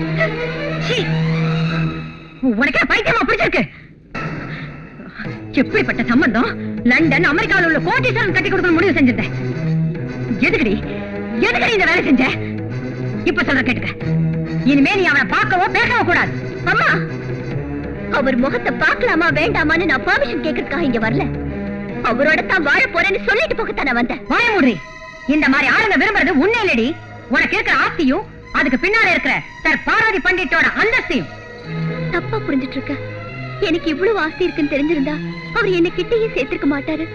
முடியாது. உனக்கே பைத்தியமா பிடிச்சிருக்கு? எப்படிப்பட்ட சம்பந்தம் லண்டன் அமெரிக்காவில் உள்ள கோட்டீஸ்வரன் கட்டி கொடுக்க முடிவு செஞ்சிருந்தேன். எதுக்கடி இந்த வேலை செஞ்ச? இப்ப சொல்ற கேட்டுக்க, இனிமே நீ அவனை பார்க்கவோ பேசவோ கூடாது. அம்மா, அவர் முகத்தை பார்க்கலாமா வேண்டாமான்னு நான் பெர்மிஷன் கேட்கறதுக்காக இங்க வரல. அவரோட தான் வாழ போறேன்னு சொல்லிட்டு போகத்தானே வந்தேன். வாய மூடி. இந்த மாதிரி ஆளுங்க விரும்புறது உன்னை இல்லடி, உனக்கு இருக்கிற ஆஸ்தியும் அதுக்கு பின்னால இருக்கிற சார் பார்வதி பண்டிட்டோட அந்தஸ்தையும். தப்பா புரிஞ்சிட்டு இருக்க. எனக்கு இவ்வளவு ஆஸ்தி இருக்குன்னு தெரிஞ்சிருந்தா அவர் என்ன கிட்டேயே சேர்த்திருக்க மாட்டாரு.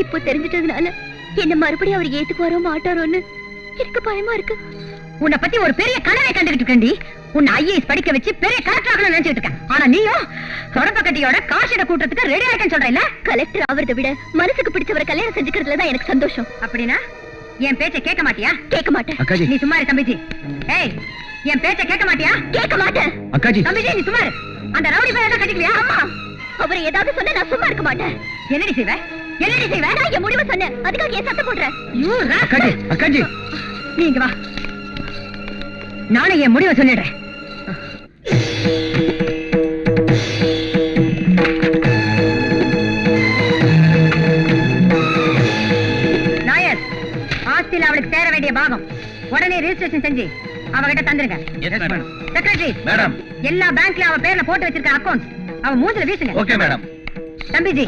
இப்போ தெரிஞ்சிட்டதுனால என்ன மறுபடியும் அவர் ஏத்துக்குவாரோ மாட்டாரோன்னு எனக்கு பயமா இருக்கு. உன்னை பத்தி ஒரு பெரிய கனவை கண்டுகிட்டு இருக்கண்டி. உன்னை ஐஏஎஸ் படிக்க வச்சு பெரிய கலெக்டர் ஆகணும்னு நினைச்சிட்டு இருக்கேன். ஆனா நீயும் தொடப்ப கட்டியோட காசிட கூட்டத்துக்கு ரெடி ஆயிட்டேன்னு சொல்றேன். கலெக்டர் ஆவறதை விட மனசுக்கு பிடிச்சவரை கல்யாணம் செஞ்சுக்கிறதுலதான் எனக்கு சந்தோஷம். அப்படின்னா என் பேச்சை கேட்க மாட்டியா? கேட்க மாட்டேன். நீ சும்மா இரு தம்பிஜி. ஏய், என் பேச்சை கேட்க மாட்டியா? கேட்க மாட்டேன். தம்பிஜி நீ சும்மா இரு. அந்த ரவுடி பையனை கட்டிக்குவியா? அம்மா, அவரை ஏதாவது சொன்னா நான் சும்மா இருக்க மாட்டேன். என்னடி செய்வ? நான் என் முடிவை சொன்னேன், அதுக்காக ஏன் சத்தம் போடுறேன்? நீ இங்க வா, நானே என் முடிவை சொல்லிடுறேன். நாயர், ஆஸ்தியில் அவளுக்கு சேர வேண்டிய பாகம் உடனே ரெஜிஸ்ட்ரேஷன் செஞ்சு அவகிட்ட தந்துருங்க. செக்ரட்டரி மேடம், எல்லா பேங்க்ல அவ பேர்ல போட்டு வச்சிருக்க அக்கவுண்ட் அவ மூஞ்சில வீசுங்க. Okay madam. தம்பிஜி,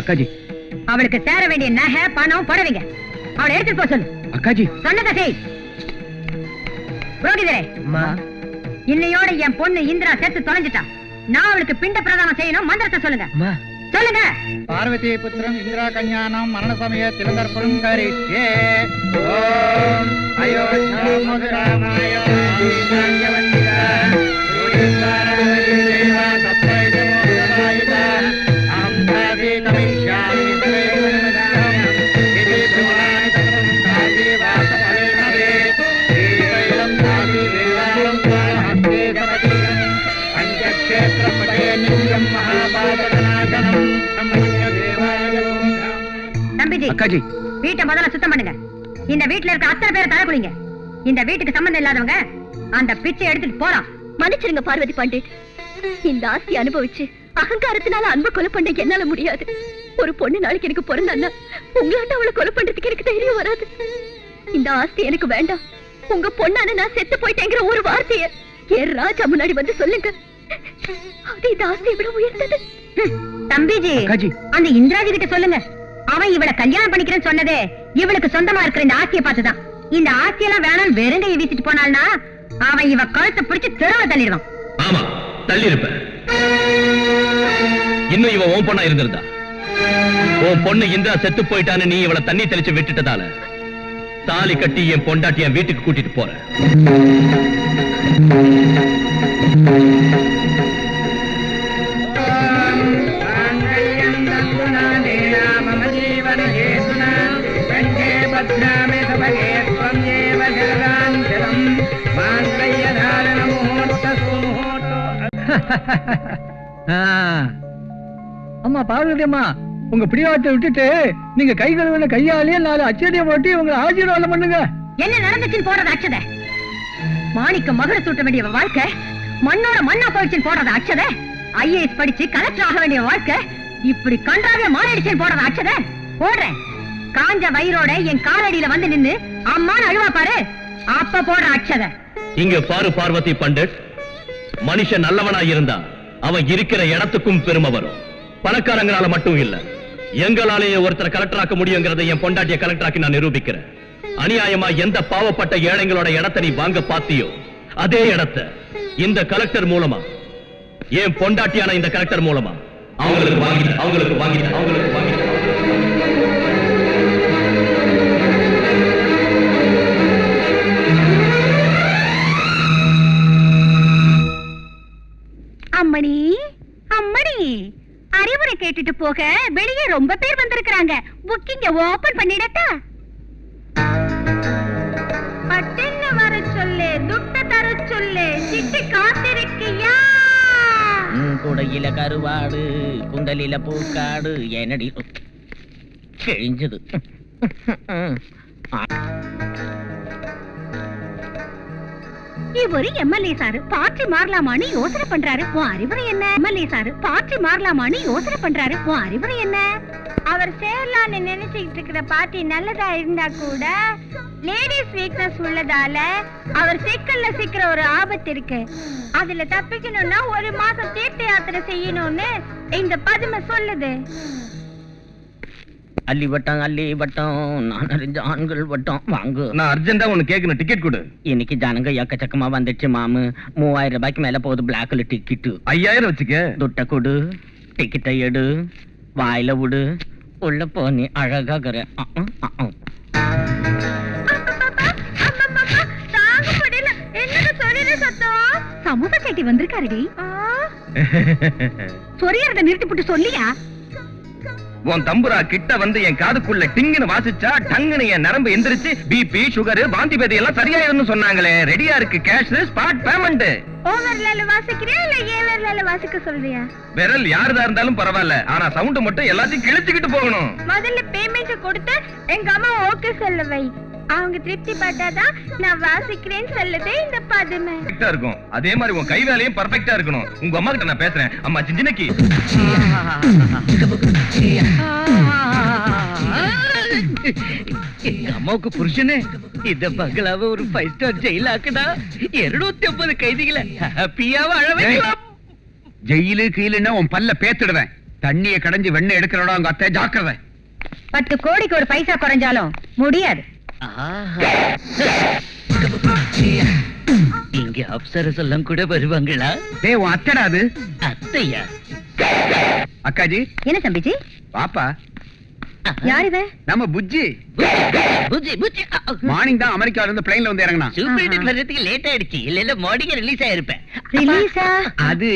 அவளுக்கு சேர வேண்டிய நகை பணம் புடவைங்க அவளை எடுத்துட்டு போக சொல்லு. அக்காஜி சொன்னதை செய். புரோகிதரே, இன்னையோட என் பொண்ணு இந்திரா செத்து தொலைஞ்சிட்டா. நான் அவளுக்கு பிண்ட பிரதானம் செய்யணும். மந்திரத்தை சொல்லுங்க. சொல்லுங்க. பார்வதி புத்திரம் இந்திரா கல்யாணம் மரண சமய திலந்தர்ப்பணம் கரிஷ்யே. ஓம் அயோத்யா மதுராமாய ஆதித்யவந்திகா யோகிதாரவதிதேவ சத்ரைதமோதராயிதா அம்பாதி கமிஷ்யாமி தேவனமதாம் இதி பிரமாணி தத்ரம் காதி வாசபலிமவே ஸ்ரீவைலம் காதி வேதாரம் ஹஸ்தே கமதிகம் பஞ்சக்ஷேத்ரம் படே நித்யம் மகாபாதகநாசனம் சம்மன்ய தேவாய கோதம். தம்பிஜி, அக்காஜி, வீட்டை முதல்ல சுத்தம் பண்ணுங்க. இந்த வீட்டுல இருக்க அத்தனை பேரை தலை குளிங்க. இந்த வீட்டுக்கு சம்பந்தம் இல்லாதவங்க அந்த பிச்சை எடுத்துட்டு போலாம். மன்னிச்சிருங்க பார்வதி பண்டிட். இந்த ஆஸ்தி அனுபவிச்சு அகங்காரத்தினால அன்பு கொலை பண்ண என்னால முடியாது. ஒரு பொண்ணு நாளைக்கு எனக்கு பிறந்தான்னா உங்களாட்ட அவளை கொலை பண்றதுக்கு எனக்கு தைரியம் வராது. இந்த ஆஸ்தி எனக்கு வேண்டாம். உங்க பொண்ணான நான் செத்து போயிட்டேங்கிற ஒரு வார்த்தைய என் ராஜா முன்னாடி வந்து சொல்லுங்க. அது இந்த ஆஸ்தியை விட உயர்ந்தது. தம்பிஜி, அந்த இந்திராஜி கிட்ட சொல்லுங்க. அவன் இவளை கல்யாணம் பண்ணிக்கிறேன்னு சொன்னதே இவளுக்கு சொந்தமா இருக்கிற இந்த ஆஸ்தியை பார்த்துதான். இந்த ஆஸ்தியெல்லாம் வேணாம் வெறுங்கையை வீசிட்டு போனால்னா அவன் இவ கழுத்தை பிடிச்சு தெருவ தள்ளிடுவான். ஆமா, தள்ளி இருப்ப. இன்னும் இவன் உன் பொண்ணா இருந்திருந்தா, உன் பொண்ணு இந்திரா செத்து போயிட்டான்னு நீ இவளை தண்ணி தெளிச்சு விட்டுட்டதால தாலி கட்டி என் பொண்டாட்டி என் வீட்டுக்கு கூட்டிட்டு போற. அம்மா பார்வதி அம்மா, உங்க பிடிவாட்டை விட்டுட்டு நீங்க கை கழுவின கையாலேயே 4 அச்சடியை போட்டு உங்க ஆசீர்வாதம் பண்ணுங்க. என்ன நடந்துச்சுன்னு போடுறது அச்சத. மாணிக்க மகுட சூட்ட வேண்டிய வாழ்க்கை மண்ணோட மண்ணா போயிடுச்சுன்னு போடுறது அச்சத. ஐஏஎஸ் படிச்சு கலெக்டர் ஆக வேண்டிய வாழ்க்கை இப்படி கண்டாவே மாறிடுச்சுன்னு போடுறது அச்சத. போடுறேன். காஞ்ச வயிறோட என் காலடியில வந்து நின்னு அம்மான்னு அழுவா பாரு, அப்ப போடுற அச்சத. இங்க பாரு பார்வதி பண்டிட், மனுஷன் நல்லவனா இருந்தா அவன் இருக்கிற இடத்துக்கும் பெருமை வரும். பணக்காரங்களால மட்டும் இல்ல, எங்களாலேயே ஒருத்தரை கலெக்டர் ஆக்க முடியுங்கிறத என் பொண்டாட்டிய கலெக்டர் ஆக்கி நான் நிரூபிக்கிறேன். அநியாயமா எந்த பாவப்பட்ட ஏழைங்களோட இடத்தை நீ வாங்க பாத்தியோ அதே இடத்தை இந்த கலெக்டர் மூலமா, என் பொண்டாட்டியான இந்த கலெக்டர் மூலமா அவங்களுக்கு வாங்கிட்ட. அம்மணி, அம்மணி, அறிவுரை கேட்டுட்டு போக வெளியே ரொம்ப பேர் வந்திருக்காங்க. புக்கிங்க ஓபன் பண்ணிடட்டா? பட்டென்ன வர சொல்லு, துட்ட தர சொல்லு, சிட்டி காத்திருக்கியா? குடையில கருவாடு, குண்டலில பூக்காடு, என்னடி கிழிஞ்சது. இவரு எம்எல்ஏ சாரு பார்ட்டி மாறலாமான்னு யோசனை பண்றாரு. உன் அறிவுரை என்ன? எம்எல்ஏ சாரு பார்ட்டி மாறலாமான்னு யோசனை பண்றாரு. உன் அறிவுரை என்ன? அவர் சேரலான்னு நினைச்சுக்கிட்டு இருக்கிற பார்ட்டி நல்லதா இருந்தா கூட லேடிஸ் வீக்னஸ் உள்ளதால அவர் சிக்கல்ல சிக்கிற ஒரு ஆபத்து இருக்கு. அதுல தப்பிக்கணும்னா 1 மாசம் தீர்த்த யாத்திரை செய்யணும்னு இந்த பதுமை சொல்லுது. அள்ளி வட்டம் நான் அறிஞ்ச ஆண்கள் வட்டம் வாங்கு. நான் அர்ஜென்ட்டா ஒன்னு கேட்கணும், டிக்கெட் கொடு. இன்னைக்கு ஜனங்க எக்கச்சக்கமா வந்துச்சு மாமு. 3000 ரூபாய்க்கு மேல போகுது பிளாக்ல டிக்கெட்டு. 5000 வச்சுக்க. துட்ட கொடு, டிக்கெட்டை எடு, வாயில விடு, உள்ள போ, நீ அழகாகிற. சமூக சேட்டி வந்திருக்காருடி. சொரியறத நிறுத்தி போட்டு சொல்லியா? உன் தம்புரா கிட்ட வந்து என் காதுக்குள்ள டிங்குன்னு வாசிச்சா டங்குன்னு என் நரம்பு எந்திரிச்சு பிபி சுகர் வாந்தி பேதி எல்லாம் சரியாயிருன்னு சொன்னாங்களே. ரெடியா இருக்கு கேஷ் ஸ்பாட் பேமெண்ட். ஓவர்லால வாசிக்கிறியா இல்ல ஏவர்லால வாசிக்க சொல்றியா? விரல் யாருதா இருந்தாலும் பரவாயில்ல, ஆனா சவுண்ட் மட்டும் எல்லாத்தையும் கிழிச்சுக்கிட்டு போகணும். முதல்ல பேமெண்ட் கொடுத்து எங்க அம்மா ஓகே சொல்ல வை. அவங்க திருப்தி பட்டாதான் நான் வாசிக்கிறேன்னு சொல்லுதே இந்த பதுமை. கரெக்டா இருக்கும். அதே மாதிரி உன் கை வேலையும் பர்ஃபெக்ட்டா இருக்கணும். உங்க அம்மா கிட்ட நான் பேசுறேன். அம்மா சின்னக்கி. எங்க அம்மாவுக்கு புருஷனே இந்த பங்களாவை ஒரு 5 ஸ்டார் ஜெயில் ஆக்குனா 250 கைதிகளை ஹாப்பியா வாழ வைக்கலாம். ஜெயிலு கீழுன்னா உன் பல்ல பேத்துடுவேன். தண்ணியை கடைஞ்சு வெண்ணெய் எடுக்கிறோட உங்க அத்தை ஜாக்கிரதை. 10 கோடிக்கு ஒரு பைசா குறைஞ்சாலும் முடியாது. இங்க அப்சரஸ் எல்லாம் கூட வருவாங்களா? டேய் உன் அத்தைடா அது. அத்தையா? அக்காஜி. என்ன தம்பிஜி? பாப்பா. யார் இவ? நம்ம புஜ்ஜி. புஜ்ஜி மார்னிங் தான் அமெரிக்கால இருந்து பிளைன்ல வந்து இறங்கினா. சூப்பர் வர்றதுக்கு லேட் ஆயிடுச்சு. இல்ல மார்னிங் ரிலீஸ் ஆயிருப்பேன். ரிலீஸா? அது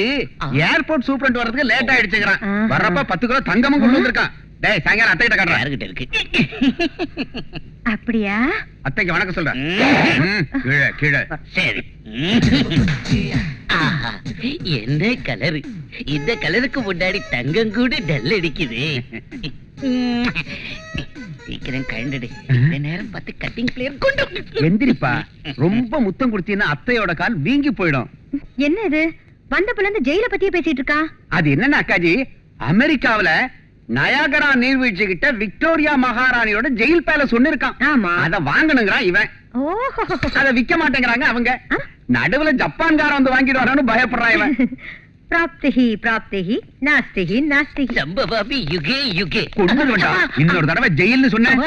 ஏர்போர்ட் சூப்பரண்ட் வரதுக்கு லேட் ஆயிடுச்சுங்கறான். வரப்ப 10 கிலோ தங்கமும் கொண்டு வந்திருக்கான். டேய் சாயங்காலம் அத்தை கிட்ட காட்டுறேன். யார்கிட்ட இருக்கு? அப்படியா? அத்தைக்கு வணக்கம் சொல்றேன். கீழே கீழே. சரி. ஆஹா, என்ன கலர்! இந்த கலருக்கு முன்னாடி தங்கம் கூட டல் அடிக்குது. சீக்கிரம் கழண்டுடு. இந்த நேரம் பார்த்து கட்டிங் பிளேயர் கொண்டு எந்திரிப்பா. ரொம்ப முத்தம் கொடுத்தீங்கன்னா அத்தையோட கால் வீங்கி போயிடும். என்ன இது? வந்த பிள்ளை ஜெயில பத்தியே பேசிட்டு இருக்கா? அது என்னன்னா அக்காஜி, அமெரிக்காவுல நயாகரா நீர்வீழ்ச்சி கிட்ட விக்டோரியா மகாராணியோட ஜெயில் பேலஸ் ஒண்ணு இருக்கான். ஆமா. அத வாங்கணுங்கிறான் இவன். ஓஹோ. அத விக்க மாட்டேங்கிறாங்க அவங்க. நடுவுல ஜப்பான்காரன் வந்து வாங்கிட்டு வரான்னு பயப்படுறான் இவன். பிராப்திஹி பிராப்திஹி நாஸ்திஹி நாஸ்திஹி. சம்பவாபி யுகே யுகே. கொண்டு வேண்டாம். இன்னொரு தடவை ஜெயில்னு சொன்னேன்.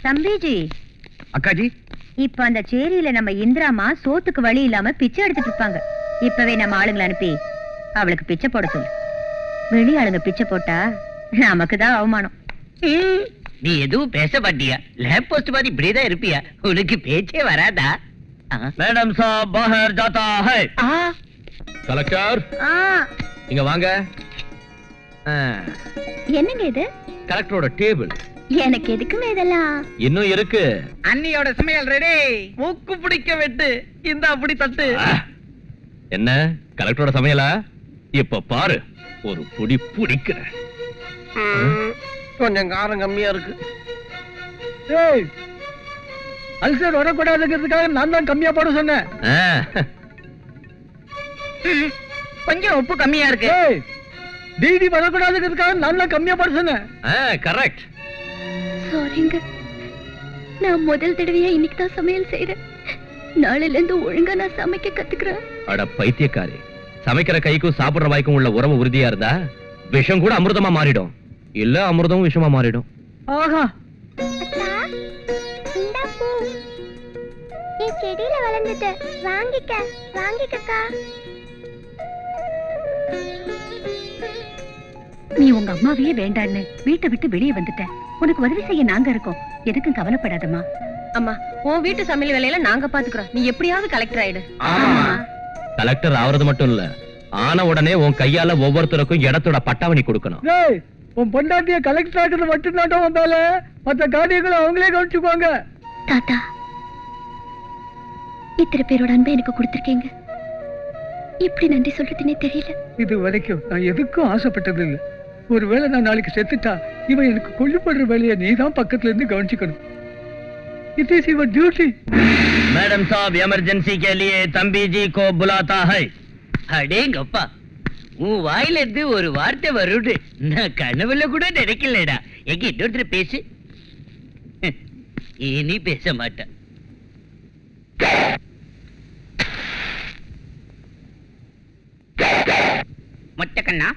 தம்பிஜி. அக்காஜி. இப்ப அந்த சேரியில நம்ம இந்திராமா சோத்துக்கு வழி இல்லாம பிச்சை எடுத்துட்டு இருப்பாங்க. இப்பவே நம்ம ஆளுங்களை அனுப்பி அவளுக்கு பிச்சை போட சொல்லு. வெளி ஆளுங்க பிச்சை போட்டா நமக்கு தான் அவமானம். நீ எதுவும் பேச மாட்டியா? லேப் போஸ்ட் மாதிரி இப்படிதான் இருப்பியா? உனக்கு பேச்சே வராதா? மேடம் சாப் பாஹர் ஜாதா ஹை. கலெக்டர் இங்க வாங்க. என்னங்க இது? கலெக்டரோட டேபிள். எனக்கு எதுக்குமே இதெல்லாம்? இன்னும் இருக்கு. அண்ணியோட சமையல் ரெடி. மூக்கு பிடிக்க வெட்டு. இந்த அப்படி தட்டு. என்ன கலெக்டரோட சமையலா? இப்ப பாரு, ஒரு புடி புடிக்கிற. கொஞ்சம் காரம் கம்மியா இருக்கு. ஏய், அல்சர் வரக்கூடாதுங்கிறதுக்காக நான் தான் கம்மியா போட சொன்னேன். கொஞ்சம் உப்பு கம்மியா இருக்கு. ஏய், டிடி வரக்கூடாதுங்கிறதுக்காக நான் தான் கம்மியா போட சொன்னேன். கரெக்ட். சாரிங்க, நான் முதல் தடவையா இன்னைக்கு தான் சமையல் செய்யறேன். நாளையில இருந்து ஒழுங்கா நான் சமைக்க கத்துக்கிறேன். அட பைத்தியக்காரி, சமைக்கிற கைக்கும் சாப்பிடுற வாய்க்கும் உள்ள உறவு உறுதியா இருந்தா விஷம் கூட அமிர்தமா மாறிடும். இல்ல அமிர்தமும் விஷமா மாறிடும். ஆஹா, செடியில வளர்ந்துட்டு வாங்கிக்கக்கா. நீ உங்க அம்மாவையே வேண்டான்னு வீட்டை விட்டு வெளியே வந்துட்ட. உனக்கு உதவி செய்ய நாங்க இருக்கோம். எதுக்கும் கவலைப்படாதம்மா. அம்மா, உன் வீட்டு சமையல் வேலையில நாங்க பாத்துக்கிறோம். நீ எப்படியாவது கலெக்டர் ஆயிடு. கலெக்டர் ஆவறது மட்டும் இல்ல, ஆன உடனே உன் கையால ஒவ்வொருத்தருக்கும் இடத்தோட பட்டாவணி கொடுக்கணும். ஏய், உன் பொண்டாட்டிய கலெக்டர் ஆக்குறது மட்டும் தான் வந்தால மற்ற காரியங்களை அவங்களே கவனிச்சுக்குவாங்க. தாத்தா, இத்தனை பேரோட அன்பை எனக்கு கொடுத்திருக்கீங்க. எப்படி நன்றி சொல்றதுன்னே தெரியல. இது வரைக்கும் நான் எதுக்கும் ஆசைப்பட்டது இல்லை. ஒருவேளை நான் நாளைக்கு செத்துட்டா இவன் எனக்கு கொல்லுப்படுற வேலையை நீதான் பக்கத்துல இருந்து கவனிச்சுக்கணும். It is your duty. Madam साहब इमरजेंसी के लिए तंबी जी को बुलाता है. அடேங்கப்பா, உன் வாயில இருந்து ஒரு வார்த்தை வருது. நான் கனவுல கூட நினைக்கலடா. எங்க இன்னொருத்தர் பேசு. இனி பேச மாட்டேன். மொட்டக்கண்ணா,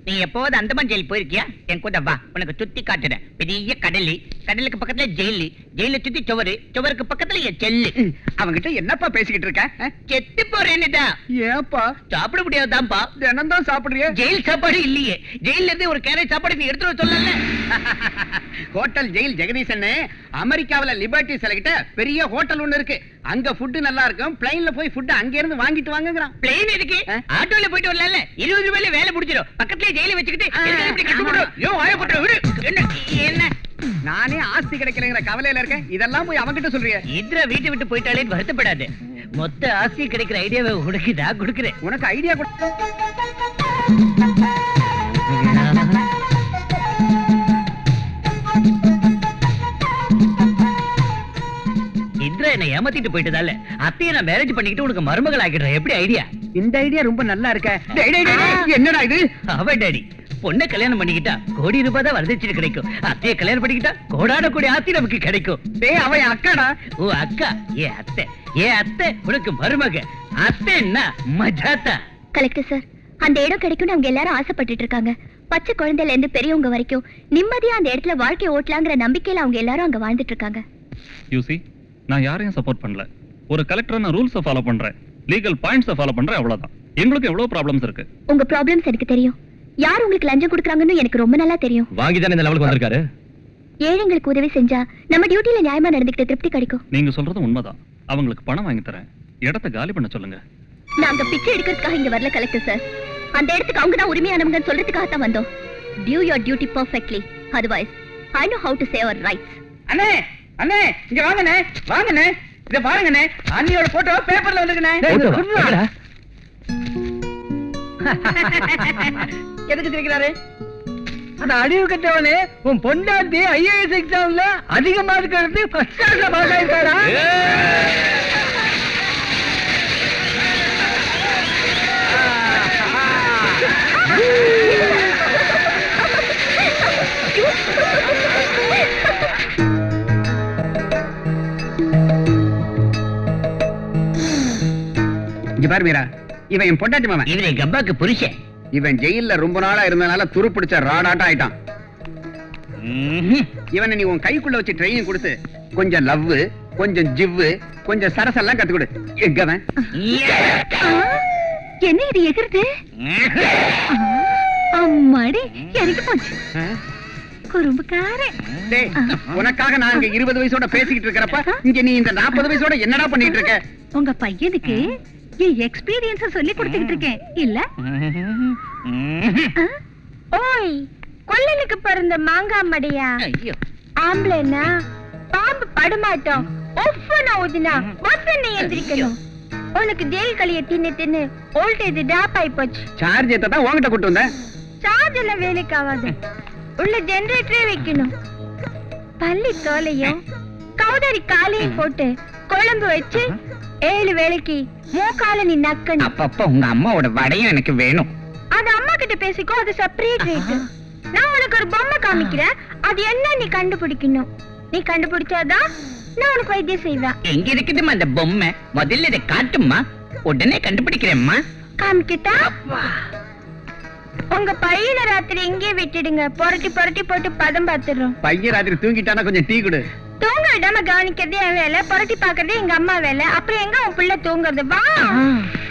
நீ எப்போது அந்தமான் ஜெயில் போயிருக்கியா? என் கூட வா, உனக்கு சுத்தி காட்டுறேன். பெரிய கடலி, கடலுக்கு பக்கத்துல ஜெயிலு, ஜெயில சுத்தி சுவரு, சுவருக்கு பக்கத்துல என் செல்லு. அவங்கிட்ட என்னப்பா பேசிக்கிட்டு இருக்க? செத்து போறேன்னுடா. ஏப்பா சாப்பிட முடியாதான்பா. தினம் தான் சாப்பிடுறிய? ஜெயில் சாப்பாடு இல்லையே. ஜெயில இருந்து ஒரு கேரட் சாப்பாடு நீ எடுத்துட்டு சொல்லல. ஹோட்டல் ஜெயில் ஜெகதீசன் அமெரிக்காவுல லிபர்ட்டி சிலைகிட்ட பெரிய ஹோட்டல் ஒண்ணு இருக்கு. அங்க ஃபுட் நல்லா இருக்கும். பிளைன்ல போய் ஃபுட் அங்க இருந்து வாங்கிட்டு வாங்குறான். பிளேன் இருக்கு, ஆட்டோல போயிட்டு வரல. 20 ரூபாயில வேலை முடிச்சிடும். பக்கத்துல ஜெயில வச்சுக்கிட்டு இப்படி கட்டுப்படுறோம். யோ ஆயப்பட்ட விடு. என்ன நானே ஆஸ்தி கிடைக்கலங்கிற கவலையில இருக்கேன். இதெல்லாம் போய் அவங்கிட்ட சொல்றிய? இந்திரா வீட்டை விட்டு போயிட்டாலே வருத்தப்படாது. மொத்த ஆஸ்தி கிடைக்கிற ஐடியாவை உனக்கு நான் கொடுக்கிறேன். உனக்கு ஐடியா இந்திரா என்ன ஏமாத்திட்டு போயிட்டதால அத்தையை நான் மேரேஜ் பண்ணிக்கிட்டு உனக்கு மருமகள் ஆக்கிடுறேன். எப்படி ஐடியா? இந்த ஐடியா ரொம்ப நல்லா இருக்க. என்னடா இது? அவ டாடி பொண்ணை கல்யாணம் பண்ணிக்கிட்டா கோடி ரூபாய் தான் வரதட்சணை கிடைக்கும். அத்தையை கல்யாணம் பண்ணிக்கிட்டா கோடான கோடி ஆஸ்தி நமக்கு கிடைக்கும். அவ அக்காடா. ஓ அக்கா, ஏ அத்தை உனக்கு மருமக. அத்தை என்ன மஜாத்தா. கலெக்டர் சார், அந்த இடம் கிடைக்கும்னு அவங்க எல்லாரும் ஆசைப்பட்டுட்டு இருக்காங்க. பச்சை குழந்தையில இருந்து பெரியவங்க வரைக்கும் நிம்மதியா அந்த இடத்துல வாழ்க்கை ஓட்டலாங்கிற நம்பிக்கையில அவங்க எல்லாரும் அங்க வாழ்ந்துட்டு இருக்காங்க. யூசி, நான் யாரையும் சப்போர்ட் பண்ணல. ஒரு கலெக்டரா நான் ரூல்ஸை ஃபாலோ பண்றேன், லீகல் பாயிண்ட்ஸை ஃபாலோ பண்றேன், அவ்வளவுதான். எங்களுக்கு எவ்வளவு ப்ராப்ளம்ஸ் இருக்கு. உங்க ப்ராப்ளம்ஸ் எனக்கு தெரியும். யார் உங்களுக்கு லஞ்சம் கொடுக்கறாங்கன்னு எனக்கு ரொம்ப நல்லா தெரியும். வாங்கி தானே இந்த லெவலுக்கு வந்திருக்காரு. ஏழைங்களுக்கு உதவி செஞ்சா நம்ம டியூட்டில நியாயமா நடந்துக்கிட்ட திருப்தி கிடைக்கும். நீங்க சொல்றது உண்மைதான். அவங்களுக்கு பணம் வாங்கி தரேன், இடத்தை காலி பண்ண சொல்லுங்க. நாங்க பிச்சை எடுக்கிறதுக்காக இங்க வரல கலெக்டர் சார். அந்த இடத்துக்கு அவங்க தான் உரிமையானவங்கன்னு சொல்றதுக்காக தான் வந்தோம். Do your duty perfectly. Otherwise, I know how to say our rights. அண்ணே அண்ணே, இங்க வாங்கண்ணே, வாங்கண்ணே. இத பாருங்கண்ணே, அண்ணியோட போட்டோ பேப்பர்ல வந்திருக்குண்ணே. எதுக்கு சிரிக்கிறாரு? அந்த அடிவு கட்டவனே, உன் பொண்டாட்டி ஐஏஎஸ் எக்ஸாம்ல அதிக மார்க் எடுத்து ஃபர்ஸ்ட் கிளாஸ்ல பாஸ் ஆயிருக்காடா. இங்க பாரு மீரா, இவன் என் பொண்டாட்டி மாமன். இவன் எங்க அப்பாக்கு புருஷன். இவன் ஜெயில்ல ரொம்ப நாளா இருந்தனால துரு பிடிச்ச ராடாட்டம் ஆயிட்டான். இவனை நீ உன் கைக்குள்ள வச்சு ட்ரைனிங் கொடுத்து கொஞ்சம் லவ், கொஞ்சம் ஜிவ்வு, கொஞ்சம் சரசெல்லாம் கத்து கொடு. எங்கவன்? என்ன இது எகிறது? அம்மாடி, எனக்கு போச்சு. குறும்புக்காரன். டேய், உனக்காக நான் இங்க 20 வயசோட பேசிக்கிட்டு இருக்கிறப்ப இங்க நீ இந்த 40 வயசோட என்னடா பண்ணிட்டு இருக்க? உங்க பையனுக்கு என் எக்ஸ்பீரியன்ஸ் சொல்லி கொடுத்துக்கிட்டு இருக்கேன் இல்ல? ஓய், கொல்லனுக்கு பிறந்த மாங்காய் மடியா? ஆம்பளைனா பாம்பு படுமாட்டோம். ஒஃப்னா ஊதினா வசனை எந்திரிக்கணும். உனக்கு ஜெயில் களிய தின்னு தின்னு வோல்டேஜ் டிராப் ஆயி போச்சு. சார்ஜ் ஏத்த தான் உன்கிட்ட கூட்டு வந்தேன். சார்ஜ் எல்லாம் வேலைக்கு ஆகாது. உள்ள ஜெனரேட்டரே வைக்கணும். பள்ளி தோலையும் கவுதாரி காலையும் போட்டு குழம்பு வச்சு 7 வேளைக்கு மூக்கால நீ நக்கணும். அப்பப்ப உங்க அம்மாவோட வடையும் எனக்கு வேணும். அது அம்மா கிட்ட பேசிக்கோ, அது செப்பரேட் ரேட். நான் உனக்கு ஒரு பொம்மை காமிக்கிறேன், அது என்ன நீ கண்டுபிடிக்கணும். நீ கண்டுபிடிச்சாதான் நான் உனக்கு வைத்தியம் செய்வேன். எங்க இருக்குதுமா அந்த பொம்மை? முதல்ல இதை காட்டுமா, உடனே கண்டுபிடிக்கிறேம்மா. காமிக்கிட்டா? உங்க பையனை ராத்திரி இங்கே விட்டுடுங்க, புரட்டி புரட்டி போட்டு பதம் பார்த்துடுறோம். பையன் ராத்திரி தூங்கிட்டானா கொஞ்சம் டீ கொடு. தூங்க விடாம கவனிக்கிறதே என் வேலை, புரட்டி பாக்குறதே எங்க அம்மா வேலை. அப்புறம் எங்க உன் பிள்ளை தூங்குறது? வா.